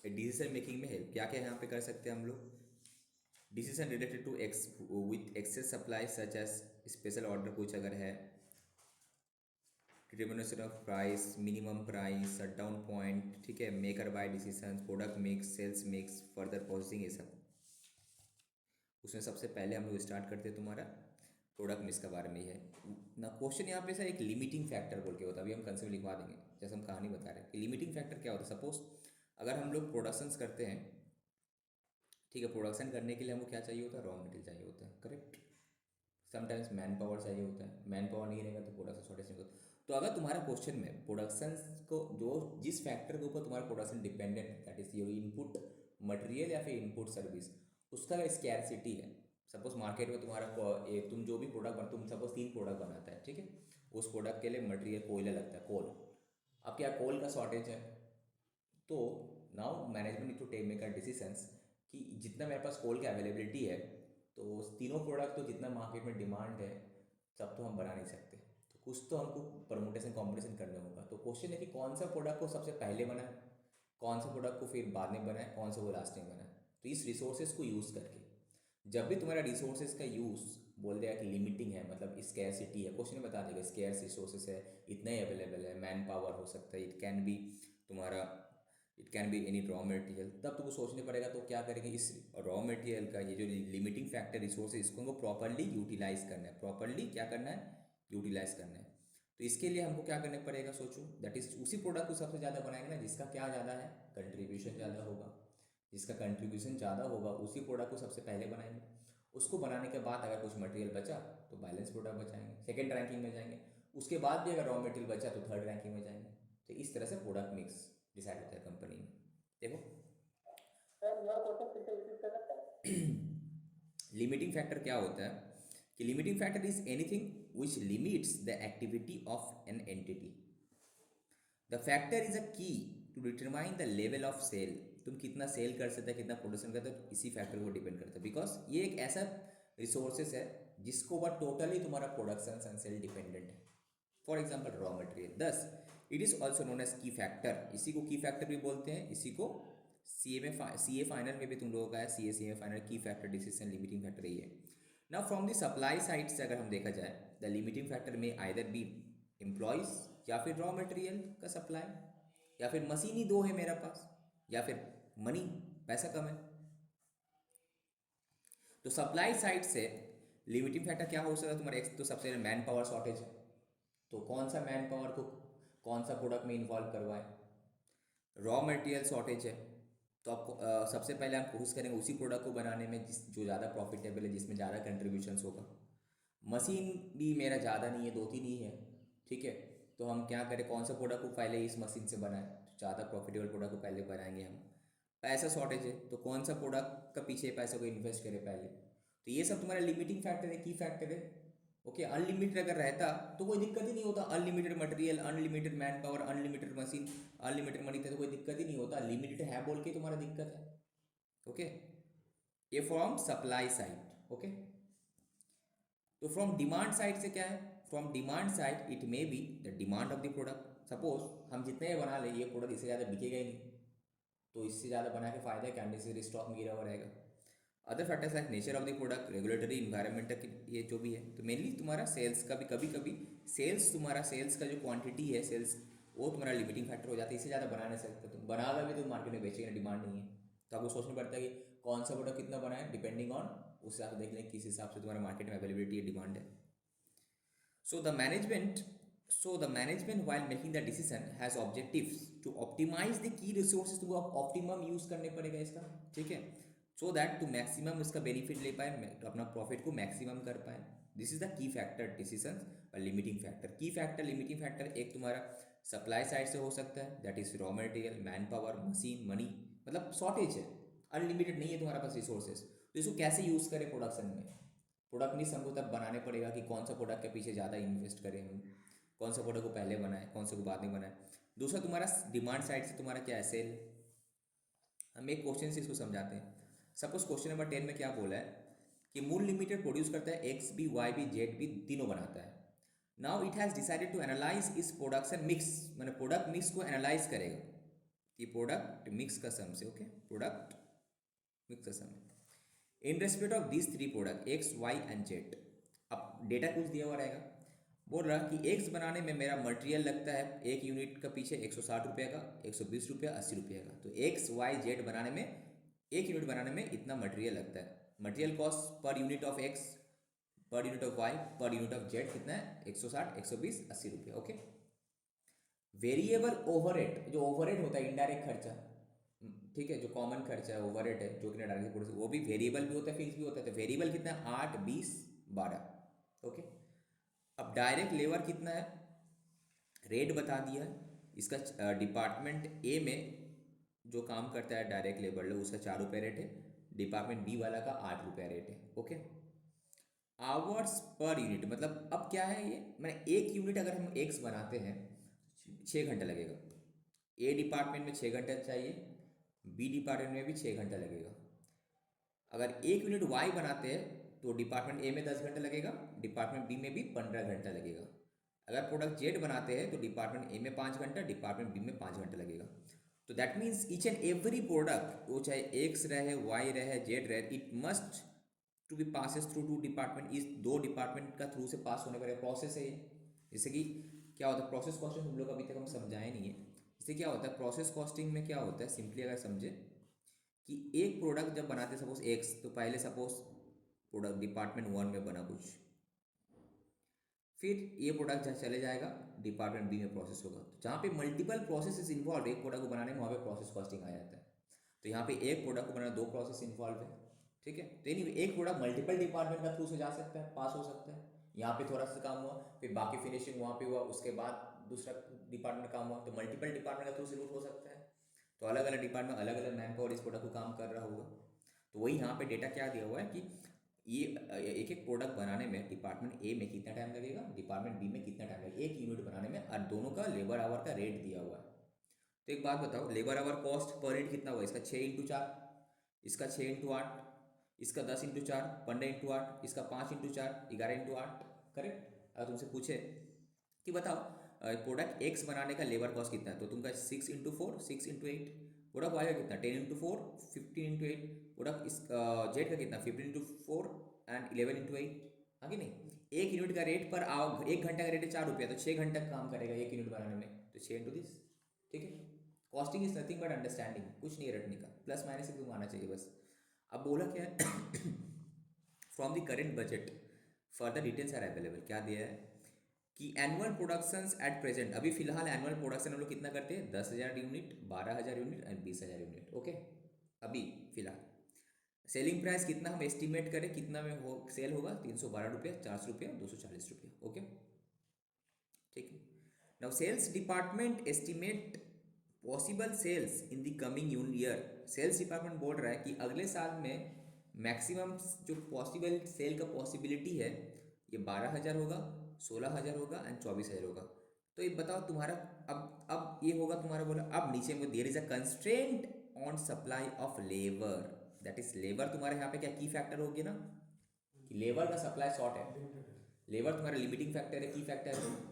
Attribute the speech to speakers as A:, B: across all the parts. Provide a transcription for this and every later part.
A: Decision making में help क्या क्या यहाँ पे कर सकते हैं हम लोग। Decision related to X with excess supply such as special order कुछ अगर है, determination of price, minimum price, shut down point, ठीक है, make or buy decision, product mix, sales mix, further processing, ये सब। उसमें सबसे पहले हम लोग स्टार्ट करते हैं तुम्हारा प्रोडक्ट मिक्स के बारे में ही है ना। क्वेश्चन यहाँ पे सर एक लिमिटिंग फैक्टर बोल के होता है, अभी हम कंसेप्ट लिखवा देंगे जैसे हम कहानी बता रहे हैं कि लिमिटिंग फैक्टर क्या होता है। सपोज अगर हम लोग प्रोडक्शंस करते हैं, ठीक है, प्रोडक्शन करने के लिए हमको क्या चाहिए होता है, रॉ मटेरियल चाहिए होता है, करेक्ट। समटाइम्स मैन पावर चाहिए होता है, मैन पावर नहीं रहेगा तो प्रोडक्शन शॉर्टेज नहीं होता। तो अगर तुम्हारा क्वेश्चन में प्रोडक्शन को जो जिस फैक्टर के ऊपर तुम्हारा प्रोडक्शन डिपेंडेंट है, that is your input material या फिर इनपुट सर्विस, उसका अगर स्कैरसिटी है। सपोज मार्केट में तुम्हारा तुम जो भी प्रोडक्ट बना, तुम सपोज 3 प्रोडक्ट बनाता है, ठीक है, उस प्रोडक्ट के लिए मटेरियल कोयला लगता है, कोल। अब क्या कोल का शॉर्टेज है, तो now management need to take make a decisions कि जितना मेरे पास कोल की अवेलेबिलिटी है, तो तीनों प्रोडक्ट तो जितना मार्केट में डिमांड है सब तो हम बना नहीं सकते, तो कुछ तो हमको परमुटेशन कॉम्बिनेशन करने होगा। तो क्वेश्चन है कि कौन सा प्रोडक्ट को सबसे पहले बनाए, कौन सा प्रोडक्ट को फिर बाद में बनाए, कौन सा वो लास्ट में बनाए। तो इस रिसोर्सेज को यूज़ करके, जब भी तुम्हारा रिसोर्सेज का यूज़ बोल दिया कि लिमिटिंग है, मतलब स्कैरसिटी है, क्वेश्चन में बता देगा स्कैर्स रिसोर्सेज है, इतना ही अवेलेबल है, मैन पावर हो सकता है, इट कैन बी तुम्हारा, it can be any raw material. तब तुमको सोचने पड़ेगा तो क्या करेंगे, इस रॉ मटेरियल का ये जो लिमिटिंग फैक्टर रिसोर्स है इसको हमको प्रॉपरली यूटिलाइज करना है, प्रॉपरली क्या करना है, यूटिलाइज करना है। तो इसके लिए हमको क्या करना पड़ेगा, सोचो, दैट इज उसी प्रोडक्ट को सबसे ज़्यादा बनाएंगे ना जिसका क्या ज़्यादा है, कंट्रीब्यूशन ज़्यादा होगा। जिसका कंट्रीब्यूशन ज़्यादा होगा उसी प्रोडक्ट को सबसे पहले बनाएंगे। उसको बनाने के बाद अगर कुछ मटेरियल बचा तो बैलेंस प्रोडक्ट बचाएंगे, सेकेंड रैंकिंग में जाएंगे। उसके बाद भी अगर रॉ मटेरियल बचा तो थर्ड रैंकिंग में जाएंगे। तो इस तरह से प्रोडक्ट मिक्स डिसाइड होता है कंपनी में। देखो
B: सर यह क्वेश्चन फिर से रिपीट कर सकते हैं?
A: लिमिटिंग फैक्टर क्या होता है कि limiting factor is anything which limits the activity of an entity. The factor is a key to determine the level of sale. तुम कितना सेल कर सकते हैं, कितना प्रोडक्शन करते हो, इसी फैक्टर को डिपेंड करता है, बिकॉज ये एक ऐसा रिसोर्सेस है जिसको ऊपर टोटली तुम्हारा प्रोडक्शन एंड सेल डिपेंडेंट है। For example raw material, thus it is also known as key factor, इसी को की फैक्टर भी बोलते हैं, इसी को सी ए में सी ए फाइनल में भी तुम लोगों का है, सी ए फाइनल की फैक्टर डिसीजन लिमिटिंग फैक्टर ही है। Now from the supply side से अगर हम देखा जाए, द लिमिटिंग फैक्टर में आइदर बी एम्प्लॉयज या फिर रॉ मटेरियल का सप्लाई, या फिर मशीन ही दो है मेरा पास, या फिर मनी, पैसा कम है। तो सप्लाई साइड से लिमिटिंग फैक्टर क्या हो सकता है तुम्हारा, एक तो सबसे पहले मैन पावर शॉर्टेज है, तो कौन सा मैन पावर को कौन सा प्रोडक्ट में इन्वॉल्व करवाएं। रॉ मटेरियल शॉर्टेज है, तो आपको सबसे पहले हम कोशिश करेंगे उसी प्रोडक्ट को बनाने में जिस जो ज़्यादा प्रॉफिटेबल है, जिसमें ज़्यादा कंट्रीब्यूशंस होगा। मशीन भी मेरा ज़्यादा नहीं है, 2-3 ही है, ठीक है। तो हम क्या करें, कौन सा प्रोडक्ट को पहले इस मशीन से बनाएं, तो ज़्यादा प्रॉफिटेबल प्रोडक्ट को पहले बनाएंगे हम। पैसा शॉर्टेज है, तो कौन सा प्रोडक्ट का पीछे पैसे को इन्वेस्ट करें पहले। तो ये सब तुम्हारा लिमिटिंग फैक्टर है, की फैक्टर है। ओके, अनलिमिटेड अगर रहता तो कोई दिक्कत ही नहीं होता, unlimited material, unlimited man power, unlimited machine, unlimited money था तो कोई दिक्कत ही नहीं होता, लिमिटेड है बोल के तुम्हारा दिक्कत है। ओके, ये फ्रॉम सप्लाई साइड। ओके, तो फ्रॉम डिमांड साइड से क्या है, from demand side it may be the demand of the product. Suppose हम जितने बना ले ये प्रोडक्ट इससे ज़्यादा बिकेगा ही नहीं, तो इससे ज़्यादा बना के फ़ायदा है, कैंडिडेट स्टॉक में गिरा हुआ रहेगा। Other factors like nature of the product, regulatory environmental, ये जो भी है। तो मेनली तुम्हारा सेल्स का भी कभी कभी सेल्स, तुम्हारा सेल्स का जो क्वांटिटी है सेल्स, वो तुम्हारा लिमिटिंग फैक्टर हो जाता है, इससे ज़्यादा बना नहीं सकते तुम, बनाकर भी तुम मार्केट में बेचेगा, डिमांड नहीं है। तो आपको सोचना पड़ता है कि कौन सा प्रोडक्ट कितना बनाए, डिपेंडिंग ऑन उस हिसाब से देख लें किस हिसाब से तुम्हारा मार्केट में अवेलेबिलिटी है, डिमांड है। So the management, so the management while making the decision has objectives to optimize the key resources, तो आप ऑप्टिमम यूज करने पड़ेगा इसका, ठीक है, सो दैट टू मैक्सिमम इसका बेनिफिट ले पाए, तो अपना प्रॉफिट को मैक्सिमम कर पाए। This is the key factor decision और लिमिटिंग फैक्टर। की फैक्टर लिमिटिंग फैक्टर एक तुम्हारा सप्लाई साइड से हो सकता है, that is raw material, man power, machine, money, मतलब शॉर्टेज है, अनलिमिटेड नहीं है तुम्हारा पास रिसोर्सेज, तो इसको कैसे यूज करें प्रोडक्शन में। प्रोडक्ट नहीं हमको तब बनाने पड़ेगा कि कौन सा प्रोडक्ट के पीछे ज़्यादा इन्वेस्ट करें हम, कौन सा प्रोडक्ट को पहले बनाए, कौन सा को बाद में बनाए। दूसरा तुम्हारा डिमांड साइड से तुम्हारा क्या है, सेल। हम एक क्वेश्चन से इसको समझाते हैं। सपोज क्वेश्चन नंबर 10 में क्या बोला है कि मूल लिमिटेड प्रोड्यूस करता है X B Y B Z B, तीनों बनाता है। Now it has decided to analyse इस प्रोडक्शन मिक्स, मैंने प्रोडक्ट मिक्स को एनालाइज करेगा, कि प्रोडक्ट मिक्स का सम से, ओके, प्रोडक्ट मिक्स का sum in respect of this three product X Y and Z. अब डेटा कुछ दिया हुआ रहेगा, बोल रहा कि एक्स बनाने में मेरा मटेरियल लगता है एक यूनिट का पीछे 160 रुपये का, 120 रुपया, 80 रुपये का। तो एक्स वाई जेड बनाने में, एक यूनिट बनाने में इतना मटेरियल लगता है। Material cost per unit of X, per unit of Y, per unit of Z कितना है? 160, 120, 80 रुपये, ओके। वेरिएबल ओवरहेड, जो ओवरहेड होता है इनडायरेक्ट खर्चा, ठीक है, जो कॉमन खर्चा है ओवरहेड है, जो कि डायरेक्ट वो भी वेरिएबल भी होता है, फिक्स भी होता है। तो वेरिएबल कितना है? 8, 20, 12, ओके। अब डायरेक्ट लेबर कितना है? रेट बता दिया है इसका। डिपार्टमेंट ए में जो काम करता है डायरेक्ट लेबर लोग, उसका 4 रुपये रेट है। डिपार्टमेंट बी वाला का 8 रुपया रेट है, ओके। आवर्स पर यूनिट मतलब अब क्या है ये, मैं एक यूनिट अगर हम एक्स बनाते हैं 6 घंटा लगेगा। ए डिपार्टमेंट में 6 घंटा चाहिए, बी डिपार्टमेंट में भी 6 घंटा लगेगा। अगर एक यूनिट वाई बनाते हैं तो डिपार्टमेंट ए में 10 घंटा लगेगा, डिपार्टमेंट बी में भी 15 घंटा लगेगा। अगर प्रोडक्ट जेड बनाते हैं तो डिपार्टमेंट ए में 5 घंटा, डिपार्टमेंट बी में 5 घंटा लगेगा। तो that means each and every product, वो चाहे एक्स रहे, वाई रहे, जेड रहे, it must to be passes through two department. इस दो डिपार्टमेंट का थ्रू से पास होने का प्रोसेस है ये। जैसे कि क्या होता है प्रोसेस कॉस्टिंग, हम लोग अभी तक हम समझाए नहीं है। इससे क्या होता है प्रोसेस कॉस्टिंग में, क्या होता है सिंपली अगर समझे कि एक प्रोडक्ट जब बनाते सपोज एक्स, तो पहले सपोज प्रोडक्ट डिपार्टमेंट 1 में बना कुछ, फिर ये प्रोडक्ट जहाँ चले जाएगा डिपार्टमेंट बी में प्रोसेस होगा। तो जहाँ पे मल्टीपल प्रोसेस इन्वॉल्व एक प्रोडक्ट को बनाने में, वहाँ पे प्रोसेस कॉस्टिंग आ जाता है। तो यहाँ पे एक प्रोडक्ट को बनाना 2 प्रोसेस इन्वॉल्व है, ठीक है। तो एनीवे एक प्रोडक्ट मल्टीपल डिपार्टमेंट का थ्रू से जा सकता है, पास हो सकता है। यहाँ पे थोड़ा सा काम हुआ, फिर बाकी फिनिशिंग वहाँ पे हुआ, उसके बाद दूसरा डिपार्टमेंट काम हुआ, तो मल्टीपल डिपार्टमेंट का थ्रू से रूट हो सकता है। तो अलग अलग डिपार्टमेंट अलग अलग मैन पावर इस प्रोडक्ट को काम कर रहा होगा। तो वही यहाँ पे डेटा क्या दिया हुआ है कि ये एक एक प्रोडक्ट बनाने में डिपार्टमेंट ए में कितना टाइम लगेगा, डिपार्टमेंट बी में कितना टाइम लगेगा, एक यूनिट बनाने में, और दोनों का लेबर आवर का रेट दिया हुआ है। तो एक बात बताओ, labour our cost per unit कितना हुआ? इसका 6x4, इसका 6x8, इसका 10x4, 15x8, इसका 5x4, 11x8, करेक्ट। अगर तुमसे पूछे कि बताओ प्रोडक्ट एक्स बनाने का लेबर कॉस्ट कितना है, तो तुमका 6x4, 6x8। प्रोडक्ट वाई का कितना? 10x4, 15x8। प्रोडक्ट इस जेड का कितना? 15x4 एंड 11x8, हाँ कि नहीं। एक यूनिट का रेट पर आओ, 1 घंटा का रेट है 4 रुपया, तो 6 घंटा काम करेगा एक यूनिट बनाने में, तो 6x दिस, ठीक है। Costing is nothing but understanding, कुछ नहीं है रटने का, प्लस माइनस से तुम आना चाहिए बस। अब बोला क्या है from the current budget further details are available, क्या दिया है कि एनुअल प्रोडक्शंस एट प्रेजेंट, अभी फिलहाल एनुअल प्रोडक्शन हम लोग कितना करते हैं? 10,000 unit, 12,000 unit and 20,000 unit, okay. अभी फिलहाल सेलिंग प्राइस कितना हम एस्टिमेट करें, कितना में हो सेल होगा? 312 रुपये, 400 रुपये, 240 रुपये, ओके, ठीक है। Now sales department estimate possible sales in the coming year. Sales department बोल रहा है कि अगले साल में मैक्सिमम जो पॉसिबल सेल का पॉसिबिलिटी है ये 12,000 होगा, 16,000 होगा एंड 24,000 होगा। तो ये बताओ तुम्हारा, अब ये होगा तुम्हारा, बोला अब नीचे में there is a constraint on supply of labour, that is labour तुम्हारे यहाँ पे क्या की फैक्टर हो गया ना, कि लेबर का सप्लाई शॉर्ट है, लेबर तुम्हारा लिमिटिंग फैक्टर है, की फैक्टर है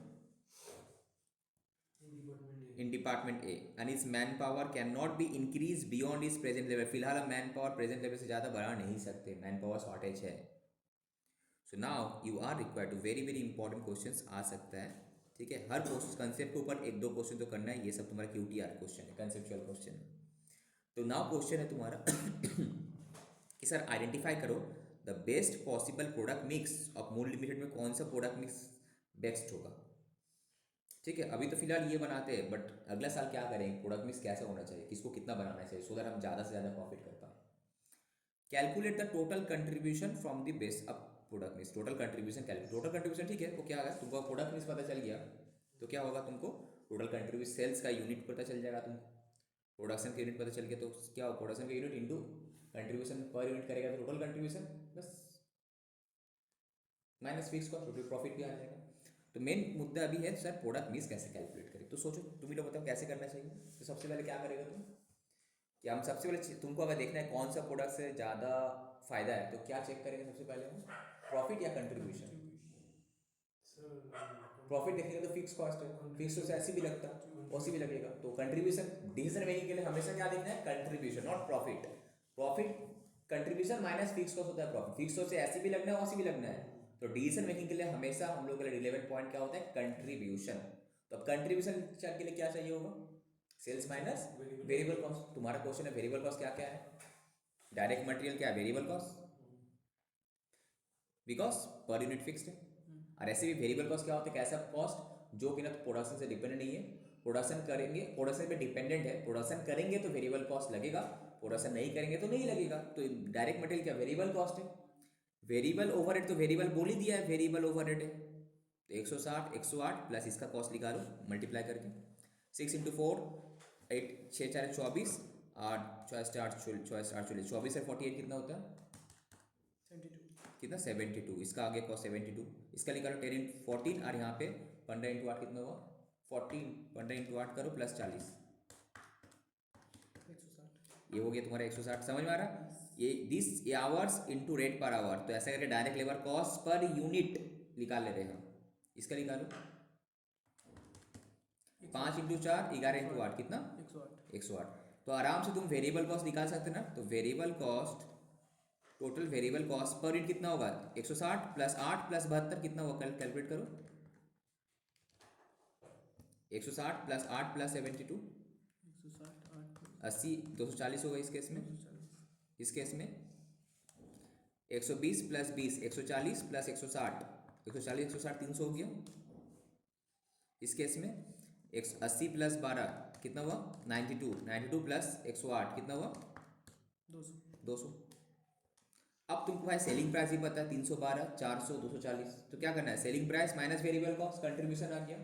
A: इन डिपार्टमेंट ए, एंड इस man power can not be increase beyond इस प्रेजेंट लेवल। फिलहाल हम मैन पावर प्रेजेंट लेवल से ज़्यादा बढ़ा नहीं सकते, मैन पावर शॉर्टेज है। So now you are required to, very very important question आ सकता है, ठीक है। हर कंसेप्ट के ऊपर 1-2 क्वेश्चन तो करना है, ये सब तुम्हारा QTR क्वेश्चन है, कंसेप्चुअल क्वेश्चन। तो नाउ क्वेश्चन है तुम्हारा कि सर आइडेंटिफाई करो the best possible product mix of मूल लिमिटेड में कौन सा प्रोडक्ट मिक्स बेस्ट होगा, ठीक है। अभी तो फिलहाल ये बनाते हैं, बट अगला साल क्या करेंगे, प्रोडक्ट मिक्स कैसा होना चाहिए, किसको कितना बनाना चाहिए, सो दैट हम ज़्यादा से ज़्यादा प्रॉफिट कर पाए। Calculate the total contribution from the base, अब product mix total contribution calculate, total contribution, ठीक है। तो क्या है तुमको प्रोडक्ट मिक्स पता चल गया, तो क्या होगा तुमको टोटल कंट्रीब्यूशन, सेल्स का यूनिट पता चल जाएगा तुमको, प्रोडक्शन का यूनिट पता चल गया, तो क्या हो प्रोडक्शन का unit into contribution per unit करेगा तो टोटल कंट्रीब्यूशन, बस minus fix cost, total profit भी आ जाएगा। तो मेन मुद्दा अभी है सर प्रोडक्ट मिक्स कैसे कैलकुलेट करें, तो सोचो तुम ही लोग बताओ कैसे करना चाहिए। तो सबसे पहले क्या करेगा तुम, कि हम सबसे पहले तुमको अगर देखना है कौन सा प्रोडक्ट से ज़्यादा फायदा है, तो क्या चेक करेंगे सबसे पहले हम, प्रॉफिट या कंट्रीब्यूशन? प्रॉफिट देखेंगे तो फिक्स कॉस्ट है, फिक्स कॉस्ट ऐसी भी लगता है, वैसी भी लगेगा। तो कंट्रीब्यूशन डिसीजन मेकिंग के लिए हमेशा क्या देखना है, contribution not profit. Profit contribution minus fix cost होता है, प्रॉफिट फिक्स कॉस्ट से ऐसी भी लगना है वैसी भी लगना है। तो डिसीजन मेकिंग के लिए हमेशा हम लोग के लिए रिलेवेंट पॉइंट क्या होता है, कंट्रीब्यूशन। तो अब कंट्रीब्यूशन के लिए क्या चाहिए होगा, सेल्स माइनस वेरिएबल कॉस्ट। तुम्हारा क्वेश्चन है वेरिएबल कॉस्ट क्या क्या है, डायरेक्ट मटेरियल क्या है, variable cost, because per unit fixed है। और ऐसे भी वेरिएबल कॉस्ट क्या होता है, कैसा कॉस्ट जो कि ना प्रोडक्शन से डिपेंडेंट नहीं है, प्रोडक्शन करेंगे प्रोडक्शन पे डिपेंडेंट है, प्रोडक्शन करेंगे तो वेरिएबल कॉस्ट लगेगा, प्रोडक्शन नहीं करेंगे तो नहीं लगेगा। तो डायरेक्ट मटेरियल क्या वेरिएबल कॉस्ट है। वेरिएबल ओवरहेड तो वेरिएबल बोल ही दिया है, वेरिएबल ओवरहेड है। तो 108 प्लस इसका कॉस्ट निकालो मल्टीप्लाई करके, 6 इंटू 4 8 6 4 24 8 4 40 24 से 48 कितना होता है,
C: 72
A: कितना 72। इसका आगे कॉस्ट 72, इसका निकालो 10 इंटू 14 और यहाँ पे 15 इंटू 8 कितना हुआ 14, 15 इंटू 8 करो प्लस 40,
C: 160
A: ये हो गया तुम्हारा 160। समझ में आ रहा, ये this hours into rate per hour. तो ऐसा करके direct labour cost per unit निकाल ले रहे हैं हम। इसका निकालो 5 इंटू 4 11 इंटू 8 कितना
C: 108
A: 108। तो आराम से तुम वेरिएबल कॉस्ट निकाल सकते ना। तो variable cost total variable cost per unit कितना होगा 160 प्लस 8 प्लस 72 कितना होगा, कल कैलकुलेट करो 160 प्लस 8 प्लस 72
C: 160
A: 80 240 होगा इस केस में।
C: 240
A: इस केस में 120 प्लस 20 140 प्लस 160 140 160 300 हो गया। इस केस में 180 प्लस 12 कितना हुआ 92 92 प्लस 108 कितना हुआ
C: 200
A: 200। अब तुमको भाई सेलिंग प्राइस ही पता है 312 400 240। तो क्या करना है, selling price minus variable cost contribution आ गया।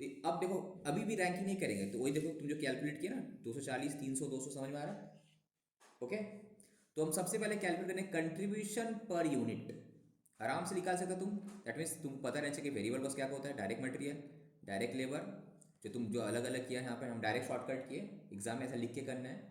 A: तो अब देखो अभी भी रैंकिंग नहीं करेंगे, तो वही देखो तुम जो कैलकुलेट किया ना 240 300 200 समझ में आ रहा है। ओके तो हम सबसे पहले कैलकुलेट करें कंट्रीब्यूशन पर यूनिट, आराम से निकाल सकते हो तुम। दैट मीन्स तुम पता रहना चाहिए कि वेरिएबल कॉस्ट क्या होता है, डायरेक्ट मटेरियल डायरेक्ट लेबर, जो तुम जो अलग अलग किया है यहाँ पे हम डायरेक्ट शॉर्टकट किए, एग्जाम में ऐसा लिख के करना है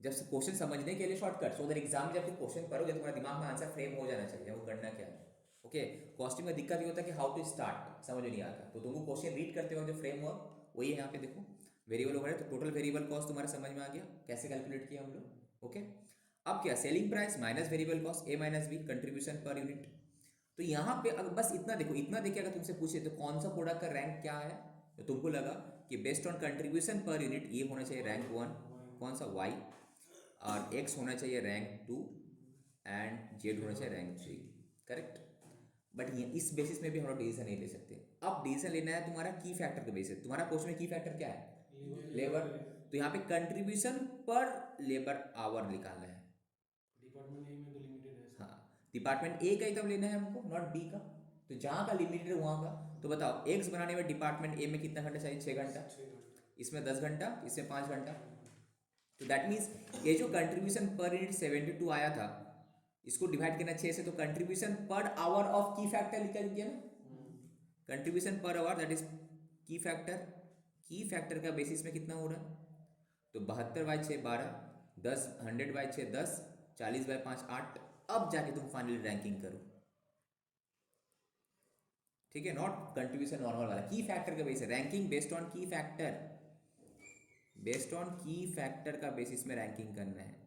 A: जब क्वेश्चन समझने के लिए शॉर्टकट, सो दैट एग्जाम में जब तुम क्वेश्चन करोगे तुम्हारे दिमाग में आंसर फ्रेम हो जाना चाहिए वो करना क्या है। ओके कॉस्टिंग में दिक्कत ये होता है कि हाउ टू स्टार्ट समझ में नहीं आता, तो तुमको क्वेश्चन रीड करते वक्त जो फ्रेम हुआ वही है यहाँ पे देखो वेरिएबल ओवर है। तो टोटल वेरिएबल कॉस्ट तुम्हारा समझ में आ गया कैसे कैलकुलेट किया हम लोग। ओके अब क्या selling price minus variable cost A minus B contribution per unit. तो यहाँ पे अब बस इतना देखो, इतना देखिए अगर तुमसे पूछे तो कौन सा प्रोडक्ट का रैंक क्या है, तो तुमको लगा कि based on contribution per unit ये होना चाहिए रैंक 1, कौन सा वाई, और एक्स होना चाहिए रैंक 2 एंड जेड होना चाहिए रैंक 3, करेक्ट। बट ये इस बेसिस में भी हम लोग डिसीजन नहीं ले सकते। अब डिसीजन लेना है तुम्हारा की फैक्टर के बेसिस। तुम्हारा क्वेश्चन में की फैक्टर क्या है, लेबर। तो यहाँ पे कंट्रीब्यूशन पर लेबर आवर निकालना है।
C: डिपार्टमेंट ए में तो लिमिटेड है
A: हाँ डिपार्टमेंट ए का ही तब लेना है हमको, नॉट बी का। तो जहाँ का लिमिटेड है वहाँ का। तो बताओ एक्स बनाने में डिपार्टमेंट ए में कितना घंटा चाहिए, 6 घंटा,
C: 6 घंटा
A: इसमें 10 घंटा, इसमें 5 घंटा। तो दैट मीन्स ये जो कंट्रीब्यूशन पर यूनिट 72 आया था इसको डिवाइड करना 6 से, तो कंट्रीब्यूशन पर आवर ऑफ की फैक्टर निकल गया ना। Contribution per hour that is की फैक्टर, की फैक्टर का बेसिस में कितना हो रहा है, तो 72 बाई 6 12, 10 100 बाई 6 10, 40 बाई 5 8। अब जाके तुम फाइनली रैंकिंग करो, ठीक है, नॉट कंट्रीब्यूशन नॉर्मल वाला, की फैक्टर का बेसिस रैंकिंग बेस्ड ऑन की फैक्टर, बेस्ड ऑन की फैक्टर का बेसिस में रैंकिंग करना है।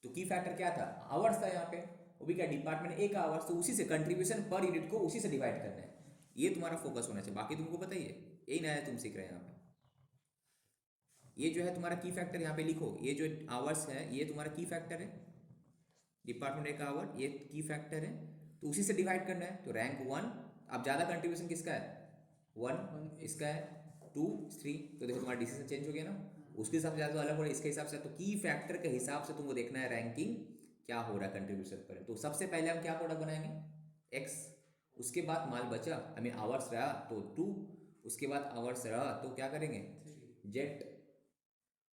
A: तो की फैक्टर क्या था, आवर्स था यहाँ पे, वो भी क्या डिपार्टमेंट ए का आवर्स, तो उसी से कंट्रीब्यूशन पर यूनिट को उसी से डिवाइड करना है। ये तुम्हारा फोकस होना चाहिए, बाकी तुमको पता ही है, यही नया तुम सीख रहे हैं यहाँ पे। ये जो है तुम्हारा की फैक्टर यहाँ पे लिखो, ये जो आवर्स है ये तुम्हारा की फैक्टर है, डिपार्टमेंट ए का आवर ये की फैक्टर है, तो उसी से डिवाइड करना है। तो रैंक 1, अब ज़्यादा कंट्रीब्यूशन किसका है 1, इसका है 2 3, तो देखो तुम्हारा डिसीजन चेंज हो गया ना, उसके हिसाब से ज़्यादा अलग हो रहा है इसके हिसाब से। तो की फैक्टर के हिसाब से तुमको देखना है रैंकिंग क्या हो रहा है कंट्रीब्यूशन पर। तो सबसे पहले हम क्या प्रोडक्ट बनाएंगे एक्स, उसके बाद माल बचा आई मीन आवर्स रहा तो 2, उसके बाद आवर्स रहा तो क्या करेंगे जेट,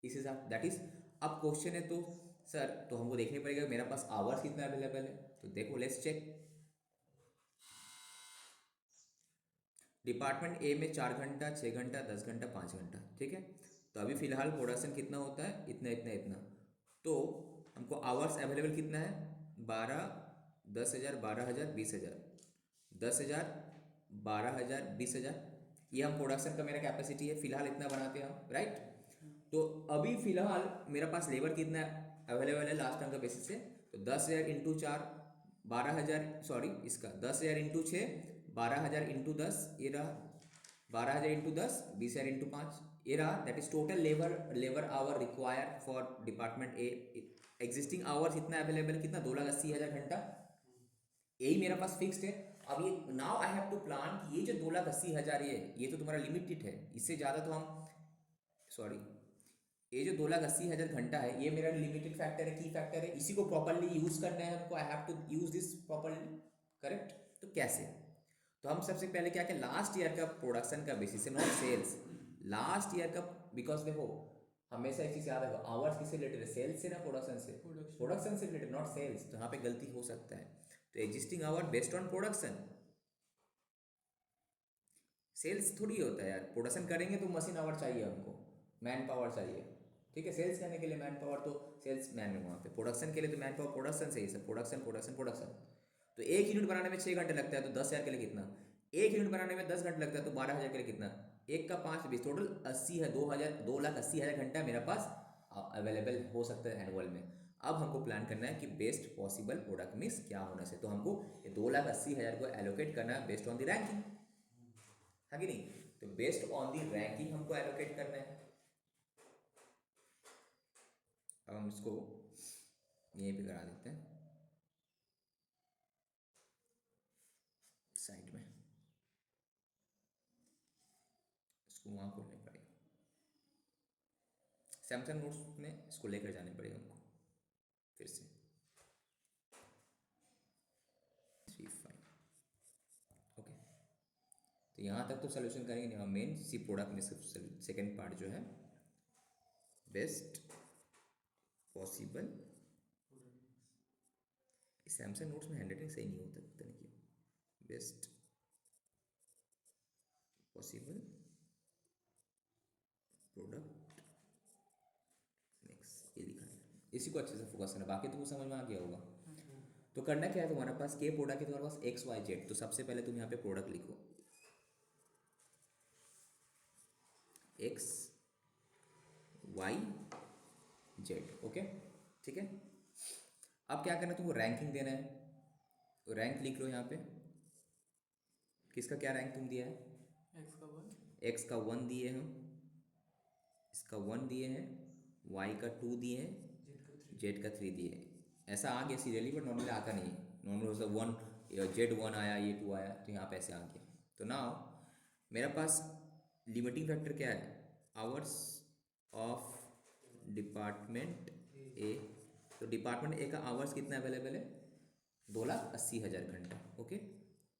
A: इस हिसाब दैट इज। अब क्वेश्चन है तो सर तो हमको देखने पड़ेगा मेरा पास आवर्स कितना अवेलेबल है, तो देखो लेट्स चेक। डिपार्टमेंट ए में 4 घंटा 6 घंटा 10 घंटा 5 घंटा, ठीक है। तो अभी फिलहाल प्रोडक्शन कितना होता है इतना इतना इतना, तो हमको आवर्स अवेलेबल कितना है 12 10,000 12,000 20,000, 10,000 12,000 20,000, ये हम प्रोडक्शन का मेरा कैपेसिटी है, फिलहाल इतना बनाते हैं हम, राइट। तो अभी फिलहाल मेरे पास लेबर कितना अवेलेबल है लास्ट टाइम का बेसिस से, तो 10,000 इंटू 4 12,000, सॉरी इसका 10,000 इंटू 6 12,000 इंटू 10, ये रहा 12,000 इंटू 10 20,000 इंटू 5, ये रहा। That is total labour our required for department A. Existing hours इतना अवेलेबल, कितना 2,80,000 घंटा, यही मेरे पास फिक्स्ड है। अब ये now I have to plan कि ये जो 2,80,000 ये तो तुम्हारा लिमिटेड है, इससे ज़्यादा तो हम, सॉरी ये जो 2,80,000 घंटा है ये मेरा लिमिटेड फैक्टर है, की फैक्टर है, इसी को प्रॉपरली यूज़ करना है हमको, I have to use this properly, correct. तो कैसे, तो हम सबसे पहले क्या क्या लास्ट ईयर का प्रोडक्शन का बेसिस है, नॉट सेल्स, लास्ट ईयर का, बिकॉज देखो हमेशा एक चीज़ याद रखो, आवर्स किससे रिलेटेड है, सेल्स से ना प्रोडक्शन से, प्रोडक्शन से रिलेटेड नॉट सेल्स, तो यहाँ पे गलती हो सकता है। तो existing hour based on production, sales थोड़ी होता है यार, प्रोडक्शन करेंगे तो मशीन आवर चाहिए हमको, मैन पावर चाहिए, ठीक है। सेल्स करने के लिए मैन पावर तो सेल्स मैन में वहाँ पे, प्रोडक्शन के लिए तो मैन पावर प्रोडक्शन से ही सब, प्रोडक्शन प्रोडक्शन प्रोडक्शन। तो एक यूनिट बनाने में 6 घंटे लगता है, तो 10,000 के लिए कितना, एक यूनिट बनाने में 10 घंटे लगता है, तो 12,000 के लिए कितना, एक का 5 20, टोटल 80 है, 2,80,000 घंटा मेरा पास अवेलेबल हो सकता है एनुअल में। अब हमको प्लान करना है कि बेस्ट पॉसिबल प्रोडक्ट मिक्स क्या होना चाहिए, तो हमको 2,80,000 को एलोकेट करना है बेस्ड ऑन द रैंकिंग, है कि नहीं। तो बेस्ड ऑन दी रैंकिंग हमको एलोकेट करना है। अब हम इसको यहीं पे करा देते हैं साइड में, इसको वहाँ खोलने पड़ेगा, सैमसंग नोट्स में इसको लेकर जाने पड़ेगा हमको फिर से 3 5, ओके। तो यहाँ तक तो सोल्यूशन करेंगे नहीं हम, मेन सी प्रोडक्ट में सेकेंड पार्ट जो है बेस्ट पॉसिबल, सैमसंग नोट्स में हैंडराइटिंग सही नहीं होता, पता नहीं क्यों, बेस्ट पॉसिबल प्रोडक्ट मिक्स, ये लिखा है, इसी को अच्छे से फोकस करना, बाकी तो वो समझ में आ गया होगा। तो करना क्या है, तुम्हारे पास के प्रोडक्ट है, तुम्हारे पास एक्स वाई जेड, तो सबसे पहले तुम यहाँ पे प्रोडक्ट लिखो एक्स वाई जेड, ओके ठीक है। अब क्या करना है, तुमको रैंकिंग देना है, तो रैंक लिख लो यहाँ पे, किसका क्या रैंक तुम दिया है, एक्स का 1 दिए हम, इसका 1 दिए हैं, वाई का 2 दिए हैं, जेड का 3 दिए हैं। ऐसा आ गया सीरियली, बट नॉर्मली आता नहीं है, नॉर्मल होता 1 जेड 1 आया, ये 2 आया, तो यहाँ पे ऐसे आ गया। तो नाउ मेरे पास लिमिटिंग फैक्टर क्या है, आवर्स ऑफ डिपार्टमेंट ए, तो डिपार्टमेंट ए का आवर्स कितना अवेलेबल है, 2,80,000 घंटा, ओके,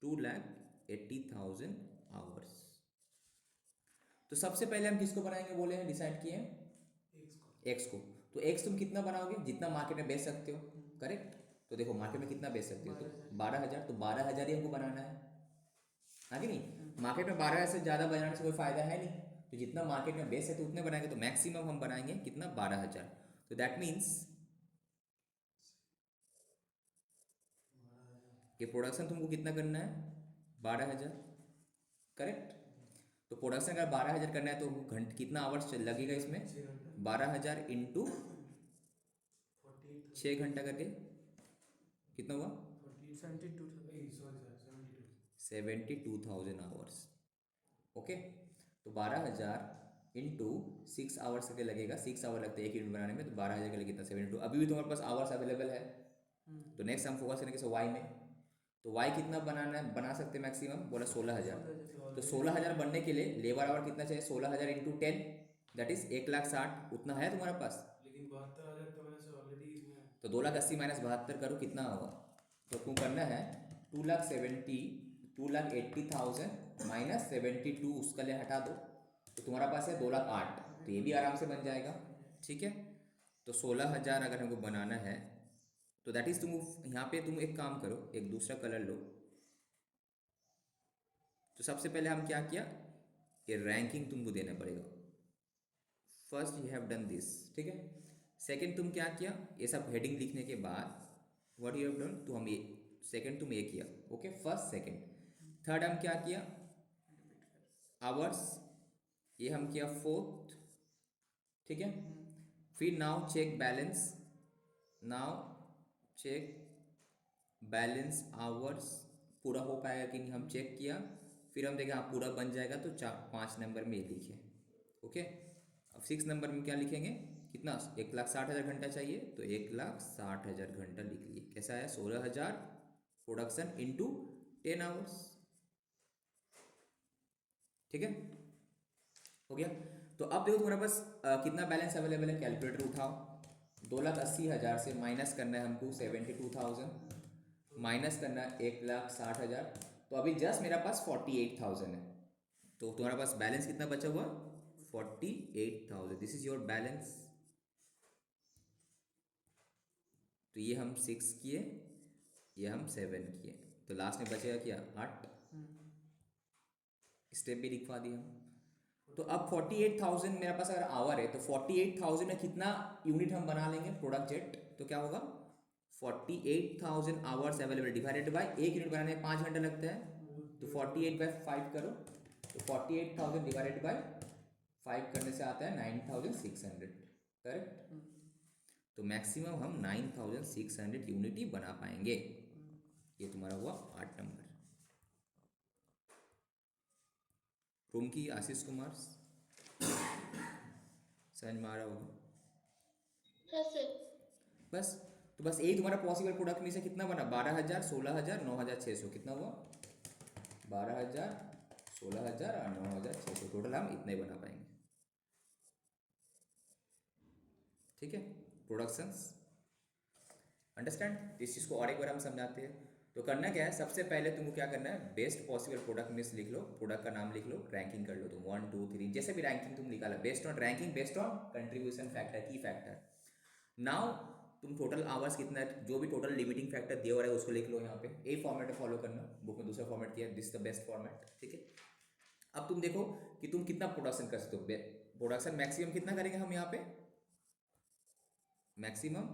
A: 2,80,000 आवर्स। तो सबसे पहले हम किसको बनाएंगे बोले हैं, डिसाइड किए हैं एक्स को। तो एक्स तुम कितना बनाओगे, जितना मार्केट में बेच सकते हो, करेक्ट। तो देखो मार्केट में कितना बेच सकते हो, तो 12,000, तो 12,000 ही हमको बनाना है कि नहीं। मार्केट में 12,000 से ज़्यादा बनाने से कोई फायदा है नहीं, तो जितना मार्केट में बेच सकते उतने बनाएंगे, तो मैक्सिमम हम बनाएंगे कितना, 12,000। तो दैट मीन्स ये प्रोडक्शन तुमको कितना करना है, 12,000, करेक्ट। तो प्रोडक्शन अगर 12,000 करना है तो घंटे कितना आवर्स लगेगा इसमें, 12,000 इंटू 6 घंटा करके कितना हुआ, 72,000 आवर्स, ओके। तो 12,000 इंटू 6 आवर्स करके लगेगा, 6 आवर लगते हैं एक यूनिट बनाने में, तो 12,000 के लिए कितना 72, अभी भी तुम्हारे पास आवर्स अवेलेबल है। तो नेक्स्ट हम फोकस करेंगे वाई में, तो वाई कितना बनाना है, बना सकते हैं मैक्सिमम, बोला 16,000। तो 16,000 बनने के लिए लेबर आवर कितना चाहिए, 16,000 इंटू 10, दैट इज 1,60,000, उतना है तुम्हारे पास,
C: लेकिन 72,000 तो मैंने से ऑलरेडी इसमें,
A: तो 2,80,000 माइनस 72 करो कितना होगा, तो तुम करना है 2,80,000 माइनस 72, उसका लिए हटा दो, तो तुम्हारा पास है 2,08,000, तो ये भी आराम से बन जाएगा, ठीक है। तो 16,000 अगर हमको बनाना है, तो दैट इज तुम यहाँ पे तुम एक काम करो, एक दूसरा कलर लो। तो सबसे पहले हम क्या किया, ये रैंकिंग तुमको देना पड़ेगा, first you have done this, ठीक है। सेकंड तुम क्या किया, ये सब हेडिंग लिखने के बाद व्हाट यू हैव डन, तो हम ये सेकंड तुम ये किया, ओके, फर्स्ट सेकंड। थर्ड हम क्या किया, आवर्स, ये हम किया फोर्थ, ठीक है। फिर now check balance, now check balance hours, पूरा हो पाएगा कि नहीं हम चेक किया, फिर हम देखें हाँ पूरा बन जाएगा तो 5 नंबर में ये लिखे, ओके। अब 6 नंबर में क्या लिखेंगे, कितना 1,60,000 घंटा चाहिए, तो 1,60,000 घंटा लिख लिए। कैसा है, 16,000 प्रोडक्शन इंटू 10 आवर्स, ठीक है, हो गया। तो अब देखो तुम्हारे पास कितना बैलेंस अवेलेबल है, कैलकुलेटर उठाओ। 2,80,000 से माइनस करना है हमको 72,000, माइनस करना है 1,60,000, तो अभी जस्ट मेरा पास 48,000 है। तो तुम्हारे पास बैलेंस कितना बचा हुआ, 48,000, दिस इज योर बैलेंस। तो ये हम 6 किए, ये हम 7 किए, तो लास्ट में बचेगा क्या, 8। स्टेप भी लिखवा दिया हम। तो अब 48,000 मेरे पास अगर आवर है, तो 48,000 में कितना यूनिट हम बना लेंगे प्रोडक्ट जेट, तो क्या होगा 48,000 आवर्स अवेलेबल डिवाइडेड बाय, एक यूनिट बनाने में 5 घंटा लगता है, तो 48/5 करो, तो 48,000 डिवाइडेड बाय 5 करने से आता है 9,600, करेक्ट। तो मैक्सिमम हम 9,600 यूनिट ही बना पाएंगे। ये तुम्हारा हुआ 8 नंबर। रूम की आशीष कुमार, समझ में आ रहा होगा,
B: हाँ सर।
A: बस। तो बस यही तुम्हारा पॉसिबल प्रोडक्ट में से कितना बना, 12,000, 16,000, 9,600, कितना हुआ 12,000, 16,000 और 9,600, टोटल हम इतना ही बना पाएंगे, ठीक है। Productions understand. इस चीज़ को और एक बार हम समझाते हैं। तो करना क्या है, सबसे पहले तुमको क्या करना है, बेस्ट पॉसिबल प्रोडक्ट मिक्स लिख लो, प्रोडक्ट का नाम लिख लो, रैंकिंग कर लो तुम 1 2 3, जैसे भी रैंकिंग तुम निकाला, based on ranking, based on contribution factor, की फैक्टर। नाउ तुम टोटल आवर्स कितना है, जो भी टोटल लिमिटिंग फैक्टर दिया हुआ है उसको लिख लो यहाँ पे, यही फॉर्मेट में फॉलो करना, बुक में दूसरा फॉर्मेट किया, दिस द बेस्ट फॉर्मेट, ठीक है। अब तुम देखो कि तुम कितना प्रोडक्शन कर सकते हो, प्रोडक्शन मैक्सिमम कितना करेंगे हम यहाँ पे, मैक्सिमम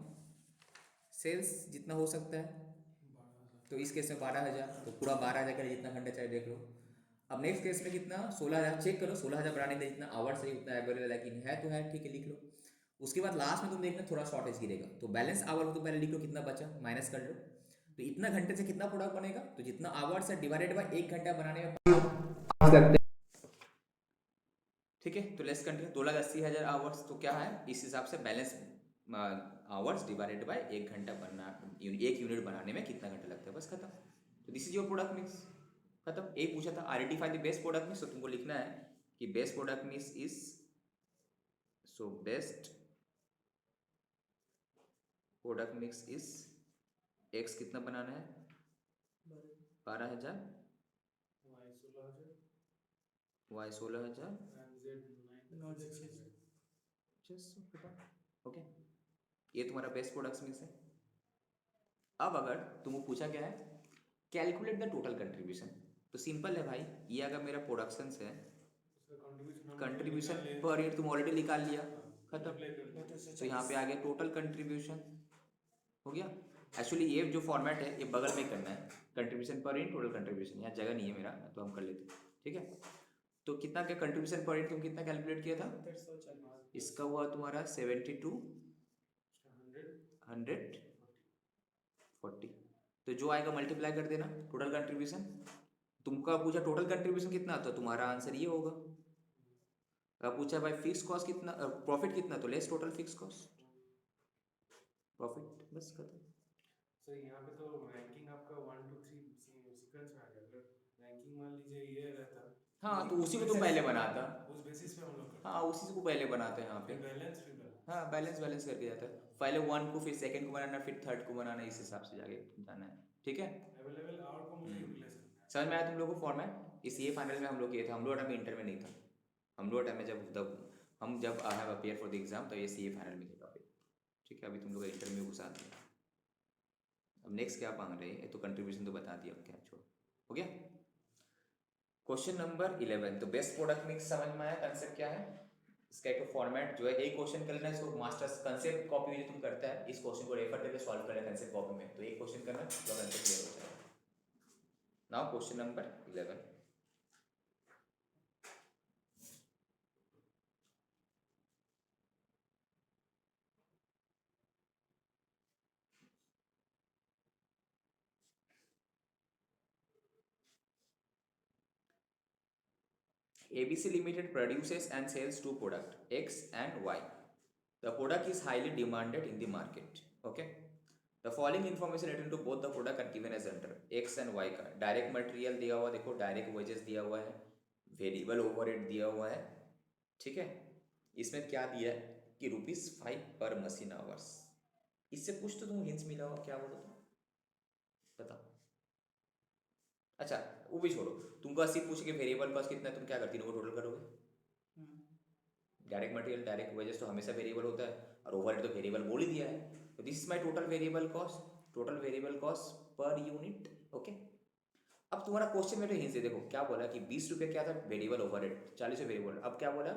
A: सेल्स जितना हो सकता है, तो इस केस में 12,000, तो पूरा 12,000 का जितना घंटा चाहे देख लो। अब नेक्स्ट केस में कितना, 16,000, चेक करो 16,000 बनाने के लिए जितना आवर चाहिए उतना अवेलेबल है कि नहीं है, तो है, ठीक है, लिख लो। उसके बाद लास्ट में तुम देखना थोड़ा शॉर्टेज गिरेगा, तो बैलेंस आवर को तो पहले लिख लो कितना बचा, माइनस कर लो, तो इतना घंटे से कितना प्रोडक्ट बनेगा, तो जितना आवर्स है डिवाइडेड बाय 1 घंटा बनाने में सकते, ठीक है। तो लेट्स कंटिन्यू, 2,80,000 आवर्स, तो क्या है इस हिसाब से बैलेंस आवर्स डिवाइडेड बाय 1 घंटा बनना, 1 यूनिट बनाने में कितना घंटा लगता है, बस खत्म। तो this is your product mix, खत्म। एक पूछा था identify the best product mix, तो तुमको लिखना है कि best product mix is, so best product mix is, x कितना बनाना है, 12,000, वाई 16,000, ओके। ये तुम्हारा बेस्ट प्रोडक्ट्स मिक्स है। अब अगर तुमको पूछा क्या है, कैलकुलेट द टोटल कंट्रीब्यूशन, तो सिंपल है भाई, ये अगर मेरा प्रोडक्शंस है, कंट्रीब्यूशन पर यूनिट तुम ऑलरेडी निकाल लिया, खत्म। तो यहाँ पे आ गया टोटल कंट्रीब्यूशन, हो गया। एक्चुअली ये जो फॉर्मेट है ये बगल में करना है, contribution per unit total contribution, यहाँ जगह नहीं है मेरा, तो हम कर लेते हैं, ठीक है। तो कितना क्या कंट्रीब्यूशन पर यूनिट तुम कितना कैलकुलेट किया था, इसका हुआ तुम्हारा 72, 140, तो जो आएगा मल्टीप्लाई कर देना टोटल कंट्रीब्यूशन। तुमका पूछा टोटल कंट्रीब्यूशन कितना, तो तुम्हारा आंसर ये होगा। अब पूछा भाई फिक्स कॉस्ट कितना, प्रॉफिट कितना, तो less total fix cost, profit, बस खत्म।
C: सर यहाँ पे तो रैंकिंग आपका 1 2 3 सीक्वेंस में आ गया, अगर रैंकिंग मान लीजिए ये रहता,
A: हाँ तो उसी को तुम पहले बनाता,
C: उस बेसिस पे हम लोग करते,
A: हाँ उसी को पहले बनाते हैं यहाँ पे,
C: बैलेंस फिर
A: हाँ बैलेंस बैलेंस करके जाता है, पहले 1 को फिर सेकंड को बनाना फिर थर्ड को बनाना, इस हिसाब से जाके जाना है, ठीक है।
C: अवेलेबल आवर को मुझे यूटिलाइज करना है।
A: समझ में आया तुम लोगों को फॉर्मेट, इस ये फाइनल में हम लोग किए थे, हम लोग टाइम में इंटर में नहीं था, हम लोग टाइम में जब I have appear for the exam, तो ये सी ए फाइनल में थे टॉपिक, ठीक है। अभी तुम लोग इंटर में घुसा दिया, अब नेक्स्ट क्या मांग रहे हैं, तो कंट्रीब्यूशन तो बता दिया, अब क्या छोड़ो, हो गया। क्वेश्चन नंबर 11, तो बेस्ट प्रोडक्ट मिक्स समझ में आया, कंसेप्ट क्या है इसका, एक फॉर्मेट जो है, एक क्वेश्चन कर लेना, इसको मास्टर्स कंसेप्ट कॉपी जो तुम करता है, इस क्वेश्चन को रेफर करके सॉल्व करना कंसेप्ट कॉपी में, तो एक क्वेश्चन करना, तो कंसेप्ट क्लियर हो जाएगा। Now question number 11. ABC Limited produces and sells two products, X and Y. The product is highly demanded in the market. Okay. The following information relating to both the product are given as under X and Y का direct material दिया हुआ, देखो direct wages दिया हुआ है, variable overhead दिया हुआ है, ठीक है. इसमें क्या दिया है कि ₹5 पर मशीन आवर्स. इससे कुछ तो तुम हिंट्स मिला होगा, क्या बोलो तो बताओ. अच्छा वो भी छोड़ो, तुमको 80 पूछ के वेरिएबल कॉस्ट कितना है, तुम क्या करती हो, टोटल करोगे. डायरेक्ट मटेरियल डायरेक्ट वेजेस तो हमेशा वेरिएबल होता है, और ओवरहेड तो वेरिएबल बोल ही दिया है. तो this is my total variable cost per unit. Okay. अब तुम्हारा क्वेश्चन में तो हिंस है, देखो क्या बोला कि 20 रुपये क्या था वेरिएबल ओवरहेड, 40 वेरिएबल. अब क्या बोला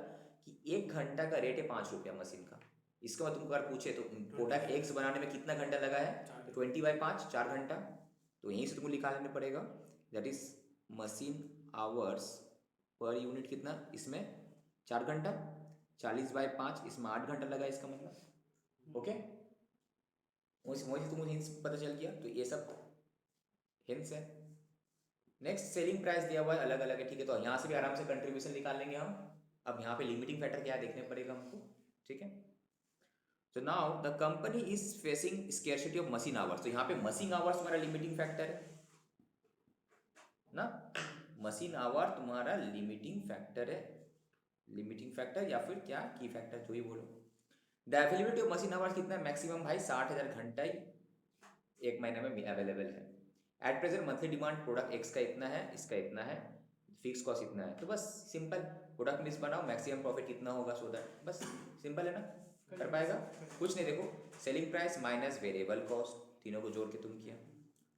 A: कि 1 घंटा का रेट है 5 रुपया मशीन का. इसका मतलब तुमको अगर पूछे तो प्रोडक्ट एक्स बनाने में कितना घंटा लगा है, तो 20/5 4 घंटा. तो यहीं से तुमको निकालने पड़ेगा, that is machine hours per unit कितना, इसमें 4 घंटा, 40/5 इसमें 8 घंटा लगा इसका मतलब. ओके. वही तुमको हिंट्स पता चल गया. तो ये सब हिंट्स है. नेक्स्ट सेलिंग प्राइस दिया हुआ है, अलग अलग है, ठीक है. तो यहाँ से भी आराम से कंट्रीब्यूशन निकाल लेंगे हम. अब यहाँ पे लिमिटिंग फैक्टर क्या है देखने पड़ेगा हमको, ठीक है. तो now the company is facing scarcity of machine hours. तो यहाँ पे मशीन आवर्स तुम्हारा लिमिटिंग फैक्टर है ना. मशीन आवर तुम्हारा लिमिटिंग फैक्टर है, लिमिटिंग फैक्टर या फिर क्या की फैक्टर, जो ही बोलो. The availability of machine hours कितना है, मैक्सिमम भाई 60,000 घंटा ही एक महीने में अवेलेबल है. At present monthly demand product x का इतना है, इसका इतना है, फिक्स कॉस्ट इतना है. तो बस सिंपल प्रोडक्ट मिक्स बनाओ, मैक्सिमम प्रॉफिट कितना होगा, सो दैट बस सिंपल है ना. कर पाएगा कुछ नहीं. देखो selling price minus variable cost, तीनों को जोड़ के तुम किया,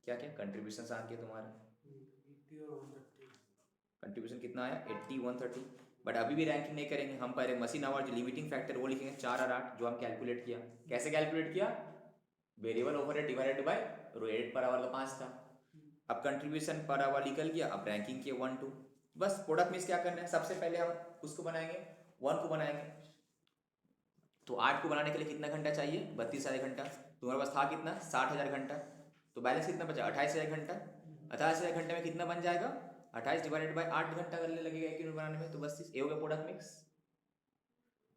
A: क्या क्या कंट्रीब्यूशन आ गया तुम्हारा.
C: 80 और 130.
A: कंट्रीब्यूशन कितना आया 80 130. बट अभी भी रैंकिंग नहीं करेंगे हम, पहले मशीन आवर जो लिमिटिंग फैक्टर वो लिखेंगे 4 और 8 जो हम कैलकुलेट किया. कैसे कैलकुलेट किया, variable overhead divided by rate per hour का 5 था. अब कंट्रीब्यूशन पर आवर निकल गया. अब रैंकिंग के 1 2. बस प्रोडक्ट मिक्स क्या करना है, सबसे पहले हम उसको बनाएंगे 1 को बनाएंगे. तो 8 को बनाने के लिए कितना घंटा चाहिए, 32,000 घंटा. तुम्हारे पास था कितना 60,000 घंटा. तो बैलेंस कितना बचा 28,000 घंटा. 28,000 घंटे में कितना बन जाएगा, 28 डिवाइडेड बाय 8 घंटा करने लगेगा 1 यूनिट बनाने में. तो बस ये हो गया प्रोडक्ट मिक्स.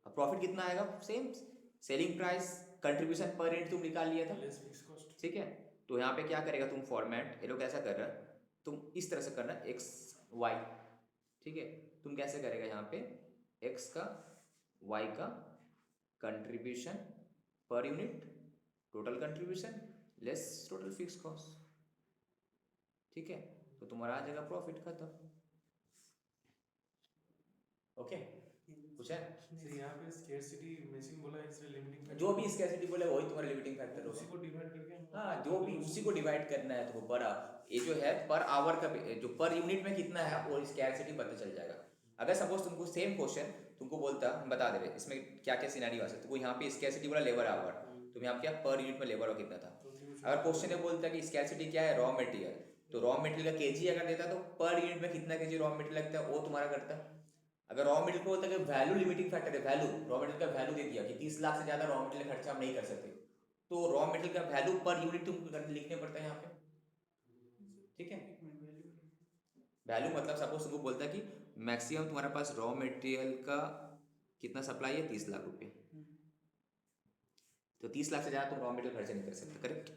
A: अब प्रॉफिट कितना आएगा, same selling price contribution per unit तुम निकाल लिया था,
C: लेस फिक्स कॉस्ट.
A: ठीक है. तो यहाँ पे क्या करेगा तुम, फॉर्मेट ये लोग ऐसा कर रहा है, तुम इस तरह से करना एक्स वाई, ठीक है. तुम कैसे करेगा यहाँ पे एक्स का वाई का contribution per unit, total contribution less total fix cost, ठीक है. तो तुम्हारा आ जाएगा प्रॉफिट खत्म. ओके. कुछ है
C: सर यहाँ पे स्केर्सिटी मशीन बोला है, इसलिए लिमिटिंग फैक्टर
A: जो भी स्कैसिटी बोले वही तुम्हारा लिमिटिंग फैक्टर
C: उसी
A: होगा.
C: को डिवाइड करके हम
A: हाँ जो भी उसी को डिवाइड करना है. तो पर ये जो है पर आवर का जो पर यूनिट में कितना है वो स्कैसिटी पता चल जाएगा. अगर सपोज तुमको सेम क्वेश्चन तुमको बोलता, हम बता दे रहे इसमें क्या क्या सिनेरियो आ सकते. तुमको यहाँ पे स्कैसिटी बोला लेबर आवर, तुम यहाँ पे क्या पर यूनिट में लेबर आवर कितना था. अगर क्वेश्चन ये बोलता है कि स्कैसिटी क्या है रॉ मटेरियल, तो रॉ मटेरियल का केजी अगर देता तो पर यूनिट में कितना केजी रॉ मटेरियल लगता है वो तुम्हारा करता. अगर रॉ मटेरियल को बोलता है कि वैल्यू लिमिटिंग फैक्टर है, वैल्यू रॉ मटेरियल का वैल्यू दे दिया कि 30 लाख से ज़्यादा रॉ मटेरियल खर्चा हम नहीं कर सकते, तो रॉ मटेरियल का वैल्यू पर यूनिट तुमको लिखने पड़ता है यहाँ पे, ठीक है. वैल्यू मतलब सपोज तुमको बोलता है कि मैक्सिमम तुम्हारे पास रॉ मटेरियल का कितना सप्लाई है 30 लाख रुपये, तो 30 लाख से ज़्यादा तुम रॉ मटेरियल खर्चा नहीं कर सकते, करेक्ट.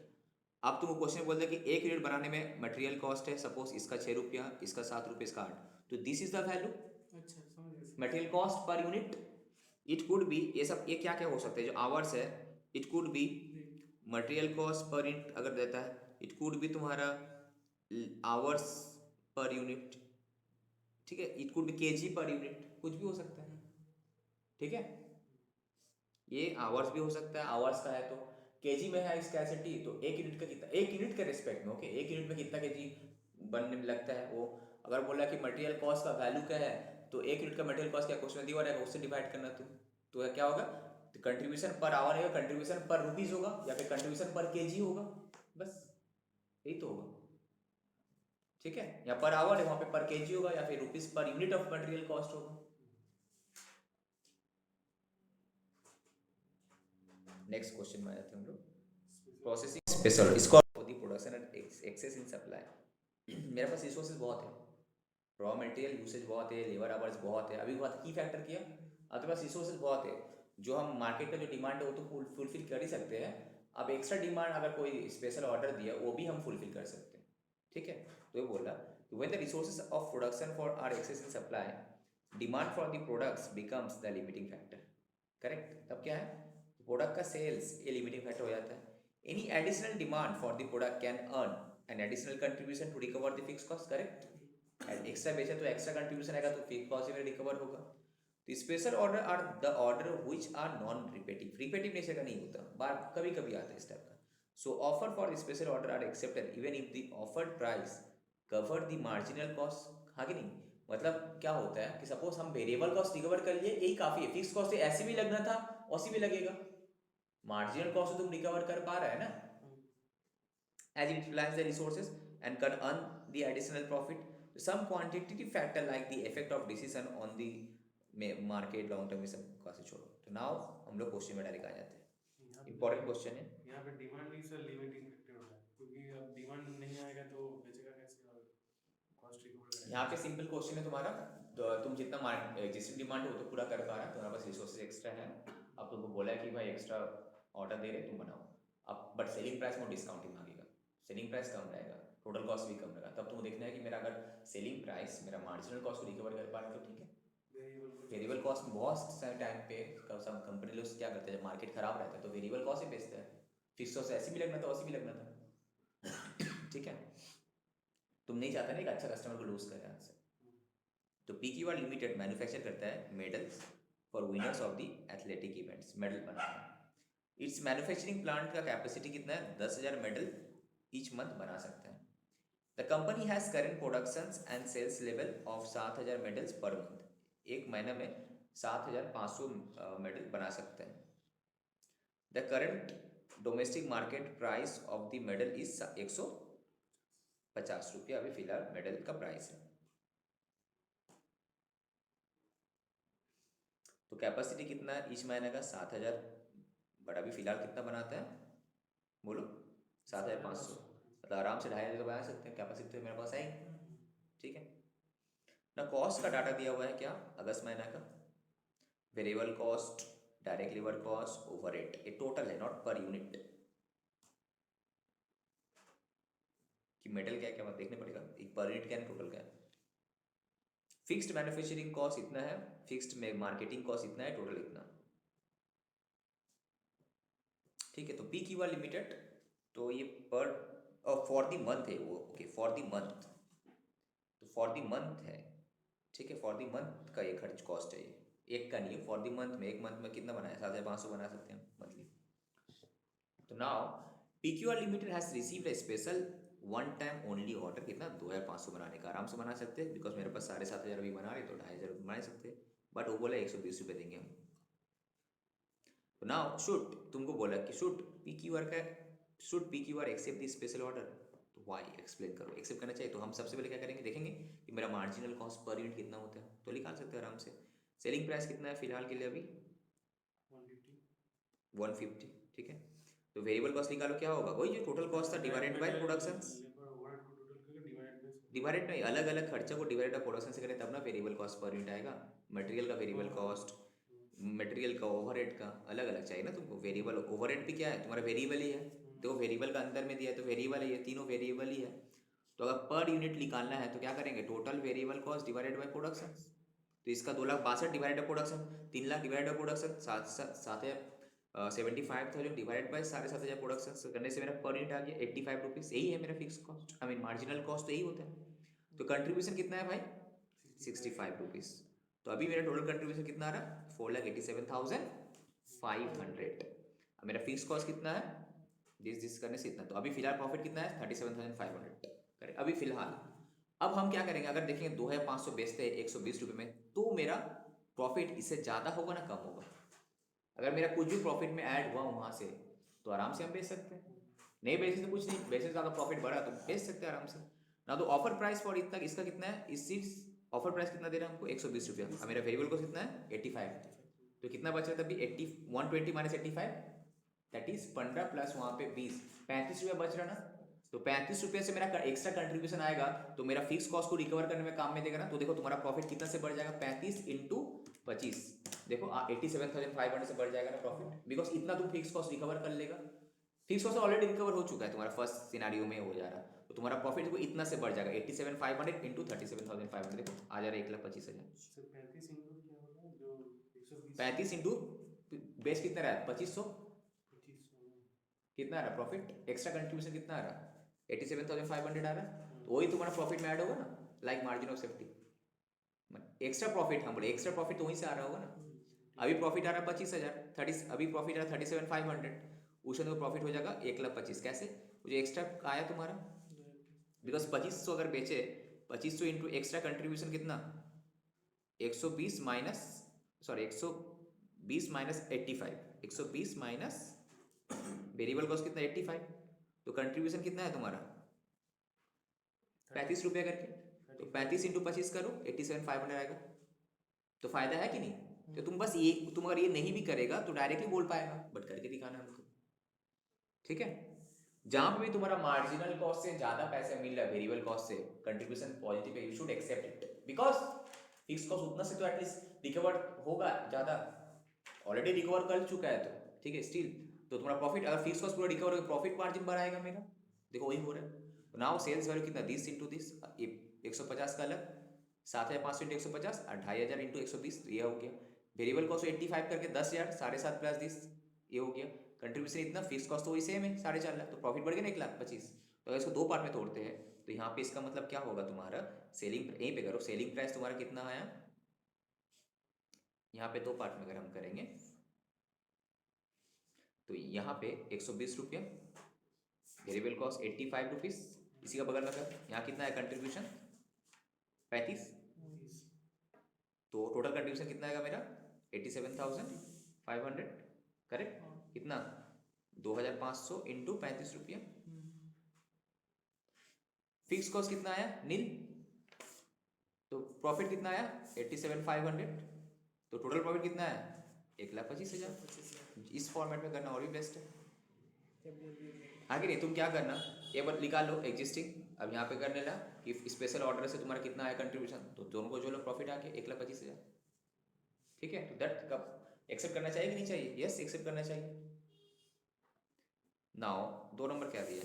A: अब तुमको क्वेश्चन बोलता है कि 1 यूनिट बनाने में मटेरियल कॉस्ट है सपोज इसका 6 रुपया, इसका 7 रुपये, इसका 8, तो दिस इज द वैल्यू
C: अच्छा समझ गया.
A: Material cost per unit. It could be ये सब, ये क्या क्या हो सकता है जो आवर्स है, it could be material cost per unit अगर देता है, इट कुड बी तुम्हारा आवर्स पर यूनिट, ठीक है. It could be KG per unit, कुछ भी हो सकता है, ठीक है. ये आवर्स भी हो सकता है, आवर्स का है तो केजी में है स्कैसिटी, तो 1 यूनिट का कितना, 1 यूनिट के रिस्पेक्ट में, ओके 1 यूनिट में कितना केजी बनने में लगता है वो. अगर बोला कि मटेरियल कॉस्ट का वैल्यू क्या है, तो 1 यूनिट का मटेरियल कॉस्ट क्या क्वेश्चन दिया रहेगा उससे डिवाइड करना तुम. तो क्या होगा, कंट्रीब्यूशन पर आवर है, कंट्रीब्यूशन पर रुपीज होगा या फिर कंट्रीब्यूशन पर केजी होगा, बस यही तो होगा, ठीक है, या पर आवर है वहाँ पे पर केजी होगा, या फिर rupees per unit of material cost होगा। नेक्स्ट क्वेश्चन में आ जाते हैं हम लोग। प्रोसेसिंग स्पेशल इसको for the production and excess in supply. मेरे पास रिसोर्सेज बहुत है, रॉ मटेरियल यूसेज बहुत है, लेबर आवर्स बहुत है। अभी बात की फैक्टर किया, आपके पास रिसोर्सेज बहुत है, जो हम मार्केट का जो डिमांड है वो तो फुलफिल कर ही सकते हैं। अब एक्स्ट्रा डिमांड अगर कोई स्पेशल ऑर्डर दिया वो भी हम फुलफिल कर सकते हैं, ठीक है। तो ये बोला when the resources of production for are excess in supply, demand for the products becomes the limiting factor. Correct, तब क्या है, प्रोडक्ट का सेल्स ये लिमिटिंग फैक्टर हो जाता है। Any additional demand for the product can earn an additional contribution to recover the fix cost. Correct, extra बेचा तो एक्स्ट्रा कंट्रीब्यूशन आएगा, तो फिक्स कॉस्ट भी रिकवर होगा। तो special order are the order which are non repetitive, repetitive nature का नहीं होता, बार कभी कभी आता है इस टाइप का। So offer for special order are accepted even if the offered price cover the marginal cost. हाँ कि नहीं, मतलब क्या होता है कि सपोज हम वेरिएबल कॉस्ट रिकवर कर लिए, यही काफी है, फिक्स कॉस्ट ऐसे भी लगना था वैसे भी लगेगा, मार्जिनल कॉस्ट तो तुम रिकवर कर पा रहे हैं ना, as it utilizes the resources and can earn the additional profit. Some quantitative factor like the effect of decision on the market long term is सब छोड़ो। तो now हम लोग क्वेश्चन में डायरेक्ट आ जाते हैं। इंपॉर्टेंट क्वेश्चन है
C: यहाँ पे डिमांड ही सर लिमिटिंग फैक्टर होता है, क्योंकि अब डिमांड नहीं आएगा तो बेचेगा कैसे और कॉस्ट रिकवर करेगा।
A: यहाँ पे सिंपल क्वेश्चन है तुम्हारा, तो तुम जितना एग्जिस्टिंग डिमांड है वो तो पूरा कर पा रहा है, तुम्हारे पास रिसोर्सेज एक्स्ट्रा है, अब तुमको बोला है कि भाई एक्स्ट्रा ऑर्डर दे रहे तुम बनाओ, अब बट सेलिंग प्राइस में डिस्काउंटिंग मांगेगा, सेलिंग प्राइस कम रहेगा, टोटल कॉस्ट भी कम रहेगा, तब तुमको देखना है कि मेरा अगर सेलिंग प्राइस मेरा मार्जिनल कॉस्ट को रिकवर कर पा रहा है तो ठीक है। वेरिएबल कॉस्ट में बहुत सारे टाइम पे सब कंपनी लोग क्या करते हैं, जब मार्केट खराब रहता है तो वेरिएबल कॉस्ट ही बेचते हैं, फिक्स कॉस्ट ऐसे भी लगना था वैसे भी लगना था, ठीक है। तुम नहीं चाहते ना एक अच्छा कस्टमर को लूज करे आपसे। तो PQR लिमिटेड मैन्युफैक्चर करता है medals for winners of the athletic events, medal बनाता है। इट्स मैन्युफैक्चरिंग प्लांट का कैपेसिटी कितना है, 10,000 मेडल ईच मंथ बना सकते हैं। The company has current productions and sales level of 7,000 medals per month, एक महीने में 7,500 मेडल बना सकते हैं। The current domestic market price of the medal is 150 रुपया अभी फिलहाल मेडल का प्राइस है। तो कैपेसिटी कितना है ईच महीने का 7,000, बट अभी फिलहाल कितना बनाते हैं बोलो, 7,500, मतलब आराम से 2,500 का बना सकते हैं, कैपेसिटी तो मेरे पास है ही, ठीक है ना। कॉस्ट का डाटा दिया हुआ है क्या, अगस्त महीना का, variable cost, direct labour cost, overhead, ये टोटल है नॉट पर यूनिट, कि मेटल क्या क्या देखने पड़ेगा, एक पर यूनिट क्या है टोटल क्या है। फिक्स्ड मैन्युफैक्चरिंग कॉस्ट इतना है, फिक्स्ड में मार्केटिंग कॉस्ट इतना है, टोटल इतना, ठीक है। तो PQR लिमिटेड, तो ये पर फॉर द मंथ है वो, ओके फॉर द मंथ, तो फॉर द मंथ है, ठीक है, फॉर द मंथ का ये खर्च कॉस्ट है, ये एक का नहीं है, फॉर द मंथ में, एक मंथ में कितना बनाया, 7,500 बना सकते हैं मंथली। तो now PQR limited has received A special one time only order, कितना 2,500 बनाने का, आराम से बना सकते हैं, बिकॉज मेरे पास 7,500 अभी बना रहे तो 2,500 बना सकते हैं, बट वो बोला 120 रुपये देंगे हम। तो नाउ शुड, तुमको बोला कि should PQR accept the special order, तो वाई एक्सप्लेन करो, एक्सेप्ट करना चाहिए। तो हम सबसे पहले क्या करेंगे, देखेंगे कि मेरा मार्जिनल कॉस्ट पर यूनिट कितना होता है, तो निकाल सकते हैं आराम से। सेलिंग प्राइस कितना है फिलहाल के लिए अभी 150, ठीक है। तो वेरिएबल कॉस्ट निकालो, क्या होगा, वही जो टोटल कॉस्ट था डिवाइडेड बाय प्रोडक्शन, डिवाइडेड नहीं, अलग अलग खर्चा को डिवाइड बाय प्रोडक्शन से करें तब ना वेरिएबल कॉस्ट पर यूनिट आएगा। मटेरियल का वेरिएबल कॉस्ट, मटेरियल का ओवरहेड का अलग अलग चाहिए ना तुमको। वेरिएबल ओवरहेड भी क्या है तुम्हारा, वेरिएबल ही है, तो वेरिएबल का अंदर में दिया है तो वेरिएबल है, ये तीनों वेरिएबल ही है। तो अगर पर यूनिट निकालना है तो क्या करेंगे, total variable cost divided by production. तो इसका 2,62,000 divided by production, 3 lakh divided by production, 75,000 divided by 7,500 production करने से मेरा पर यूनिट आ गया 85 रुपीज़, यही है मेरा fix cost, I mean marginal cost तो यही होता है। तो कंट्रीब्यूशन कितना है भाई, 65 रुपीज़। तो अभी मेरा टोटल कंट्रीब्यूशन कितना आ रहा है, 4,87,500। अब मेरा फिक्स कॉस्ट कितना है, दिस करने से इतना, तो अभी फिलहाल प्रॉफिट कितना है 37,500 करें अभी फिलहाल। अब हम क्या करेंगे, अगर देखेंगे 2,500 बेचते हैं 120 रुपये में, तो मेरा प्रॉफिट इससे ज़्यादा होगा ना कम होगा। अगर मेरा कुछ भी प्रॉफिट में ऐड हुआ वहाँ से तो आराम से हम बेच सकते हैं, नहीं बेचे तो कुछ नहीं, बेचे ज़्यादा प्रॉफिट बढ़ा तो बेच सकते हैं आराम से। ना तो ऑफर प्राइस फॉर इतना इसका कितना है, इस चीज ऑफर प्राइस कितना दे रहा है हमको 120 रुपया, और मेरा वेरिएबल कॉस्ट कितना है 85, तो कितना बच रहा था अभी 80, 120 माइनस 85 दैट इज 15 प्लस वहाँ पे 20, 35 रुपया बच रहा ना। तो 35 रुपये से मेरा एक्स्ट्रा कंट्रीब्यूशन आएगा तो मेरा फिक्स कॉस्ट को रिकवर करने में काम में देगा ना। तो देखो तुम्हारा प्रॉफिट कितना से बढ़ जाएगा, 35 इंटू 25, देखो 87,500 से बढ़ जाएगा ना प्रॉफिट, बिकॉज इतना तुम फिक्स कॉस्ट रिकवर कर लेगा। फिक्स कॉस्ट ऑलरेडी रिकवर हो चुका है तुम्हारा फर्स्ट सिनारियो में हो जा रहा है, तो तुम्हारा प्रॉफिट देखो इतना से बढ़ जाएगा 87,500 इंटू 37,500, देखो आ जा रहा है 1,25,000।
C: सर 35 इंटू क्या होगा जो 120
A: 35 इंटू बेस कितना रहा है 2500,
C: 25
A: कितना आ रहा प्रॉफिट, एक्स्ट्रा कंट्रीब्यूशन कितना आ रहा 87,500 आ रहा है, तो वही तुम्हारा प्रॉफिट में ऐड होगा ना, like margin of safety. Extra profit हम बोले एक्स्ट्रा प्रॉफिट तो वहीं से आ रहा होगा ना। अभी प्रॉफिट आ रहा है 25,000, 30, अभी प्रॉफिट आ रहा है 37,500, उसमें तो प्रॉफिट हो जाएगा 1,25,000। कैसे, वो जो एक्स्ट्रा आया तुम्हारा, बिकॉज 2500 अगर बेचे, 2500 इंटू एक्स्ट्रा कंट्रीब्यूशन कितना 120 minus, sorry 120 minus 85, 120 minus variable cost कितना 85, तो कंट्रीब्यूशन कितना है तुम्हारा 35 रुपये करके, तो 35 इंटू 25 करो 87,500 आएगा, तो फायदा है कि नहीं। तो तुम बस ये, तुम अगर ये नहीं भी करेगा तो डायरेक्टली बोल पाएगा, बट करके दिखाना हमको, ठीक है। जहां पे भी तुम्हारा मार्जिनल कॉस्ट से ज्यादा पैसे मिल रहा है वेरिएबल कॉस्ट से, कंट्रीब्यूशन पॉजिटिव है, you should accept it, because fix cost उतना से तो एटलीस्ट रिकवर होगा ज्यादा, ऑलरेडी रिकवर कर चुका है तो ठीक है स्टिल, तो तुम्हारा प्रॉफिट अगर फिक्स कॉस्ट पूरा रिकवर होगा प्रॉफिट मार्जिन बढ़ाएगा मेरा, देखो वही हो रहा है। नाउ सेल्स वैल्यू कितना 10 इंटू 10, 150 का अलग, 7,500 इंटू 150 और 2,500 इंटू 120, ये हो गया। वेरिएबल कॉस्ट 85 करके 10,000, 7.5 प्लस 10, ये हो गया। कंट्रीब्यूशन इतना, फिक्स कॉस्ट तो वही सेम है 4.5 लाख, तो प्रॉफिट बढ़ गया ना 1,25,000। तो अगर इसको दो पार्ट में तोड़ते हैं तो यहाँ पे इसका मतलब क्या होगा तुम्हारा, सेलिंग यहीं पे करो, सेलिंग प्राइस तुम्हारा कितना आया, यहाँ पे दो पार्ट में अगर हम करेंगे तो यहाँ पे 120 रुपया, वेरिएबल कॉस्ट 85 रुपीज, इसी का बगल में कर, यहाँ कितना है कंट्रीब्यूशन 35, तो टोटल कंट्रीब्यूशन कितना आएगा मेरा 87,500, करेक्ट, कितना 2,500 इंटू 35 रुपया, फिक्स कॉस्ट कितना आया नील, तो प्रॉफिट कितना आया 87,500, तो टोटल प्रॉफिट कितना है 1,25,000। इस फॉर्मेट में करना और भी बेस्ट है। आगे नहीं, तुम क्या करना, एक बार निकाल लो एग्जिस्टिंग, अब यहाँ पे करने ला कि स्पेशल ऑर्डर से तुम्हारा कितना आया कंट्रीब्यूशन, तो दोनों को जो लो प्रॉफिट आके 1,25,000, ठीक है। तो दैट कब एक्सेप्ट करना चाहिए कि नहीं चाहिए, यस एक्सेप्ट करना चाहिए। नाउ 2 नंबर क्या दिया,